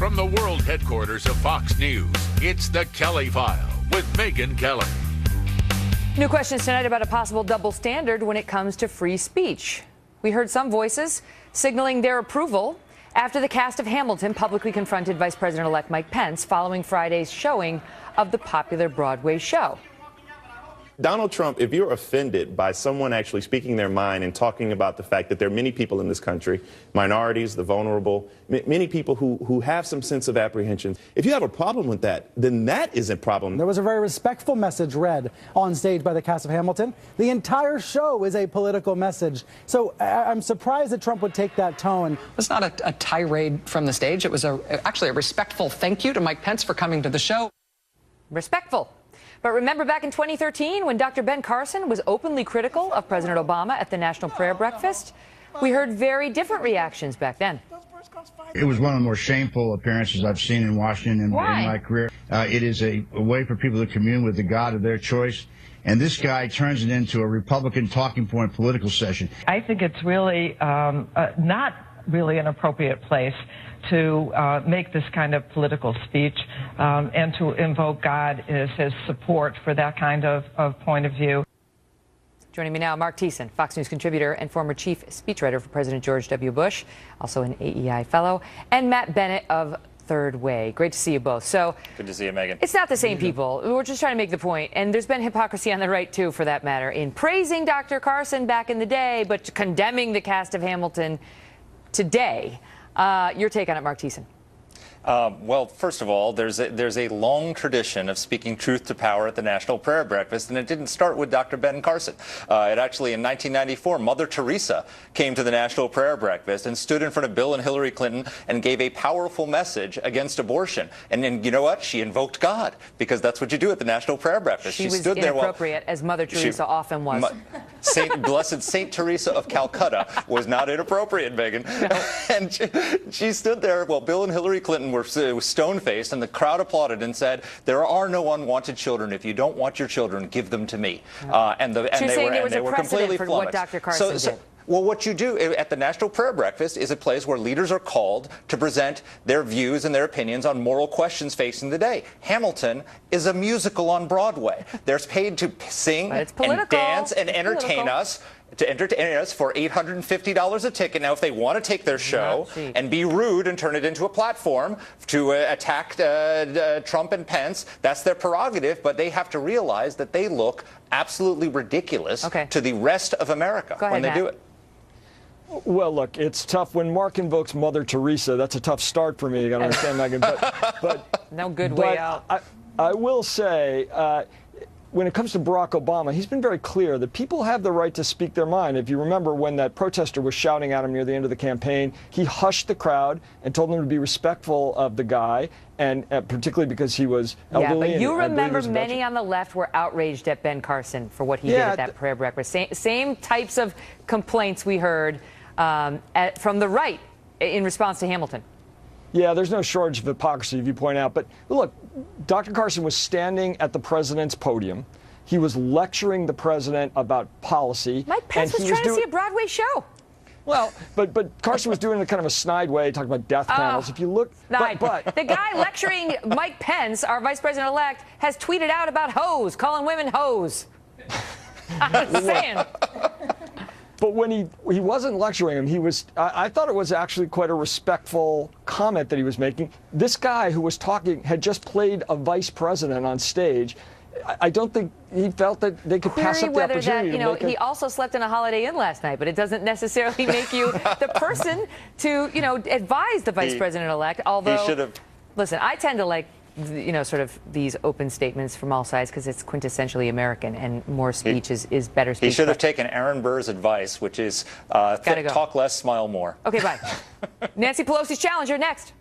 From the world headquarters of Fox News, it's the Kelley File with Megyn Kelly. New questions tonight about a possible double standard when it comes to free speech. We heard some voices signaling their approval after the cast of Hamilton publicly confronted Vice President-elect Mike Pence following Friday's showing of the popular Broadway show. Donald Trump, if you're offended by someone actually speaking their mind and talking about the fact that there are many people in this country, minorities, the vulnerable, many people who have some sense of apprehension, if you have a problem with that, then that is a problem. There was a very respectful message read on stage by the cast of Hamilton. The entire show is a political message. So I'm surprised that Trump would take that tone. It's not a tirade from the stage. It was actually a respectful thank you to Mike Pence for coming to the show. Respectful. But remember back in 2013 when Dr. Ben Carson was openly critical of President Obama at the National Prayer Breakfast? We heard very different reactions back then. It was one of the more shameful appearances I've seen in Washington in my career. It is a way for people to commune with the God of their choice. And this guy turns it into a Republican talking point political session. I think it's really not really an appropriate place to make this kind of political speech and to invoke God as his support for that kind of point of view. Joining me now, Mark Thiessen, Fox News contributor and former chief speechwriter for President George W. Bush, also an AEI fellow, and Matt Bennett of Third Way. Great to see you both. So good to see you, Megyn. It's not the same people. We're just trying to make the point. And there's been hypocrisy on the right, too, for that matter, in praising Dr. Carson back in the day, but condemning the cast of Hamilton today. Your take on it, Mark Thiessen. Well, first of all, there's a long tradition of speaking truth to power at the National Prayer Breakfast, and it didn't start with Dr. Ben Carson. It actually, in 1994, Mother Teresa came to the National Prayer Breakfast and stood in front of Bill and Hillary Clinton and gave a powerful message against abortion. And then, you know what? She invoked God, because that's what you do at the National Prayer Breakfast. She was inappropriate, as Mother Teresa often was. Blessed Saint Teresa of Calcutta was not inappropriate, Megyn. No. And she stood there while Bill and Hillary Clinton were stone-faced, and the crowd applauded and said, "There are no unwanted children. If you don't want your children, give them to me." And they were completely for flummoxed. what Dr. Carson did. Well, what you do at the National Prayer Breakfast is a place where leaders are called to present their views and their opinions on moral questions facing the day. Hamilton is a musical on Broadway. They're paid to sing and dance and entertain us. To entertain us for $850 a ticket. Now, if they want to take their show and be rude and turn it into a platform to attack Trump and Pence, that's their prerogative, but they have to realize that they look absolutely ridiculous to the rest of America when they do it. Well, look, it's tough. When Mark invokes Mother Teresa, that's a tough start for me. You got to understand, Megyn. But no good way out. I will say, when it comes to Barack Obama, he's been very clear that people have the right to speak their mind. If you remember when that protester was shouting at him near the end of the campaign, he hushed the crowd and told them to be respectful of the guy, and particularly because he was elderly. Yeah, but you remember many on the left were outraged at Ben Carson for what he did at that prayer breakfast. Same types of complaints we heard from the right in response to Hamilton. Yeah, there's no shortage of hypocrisy, if you point out. But look, Dr. Carson was standing at the president's podium. He was lecturing the president about policy. Mike Pence was trying to see a Broadway show. Well, but Carson was doing it in kind of a snide way, talking about death panels. If you look, but the guy lecturing Mike Pence, our vice president-elect, has tweeted out about hoes, calling women hoes. I'm just saying. But when he wasn't lecturing him, he was. I thought it was actually quite a respectful comment that he was making. This guy who was talking had just played a vice president on stage. I don't think he felt that they could pass up the opportunity. He also slept in a Holiday Inn last night, but it doesn't necessarily make you the person to, advise the vice president-elect. Although, he should have. Listen, I tend to like, sort of these open statements from all sides because it's quintessentially American, and more speech is better speech. He should have taken Aaron Burr's advice, which is talk less, smile more. Okay, bye. Nancy Pelosi's challenger next.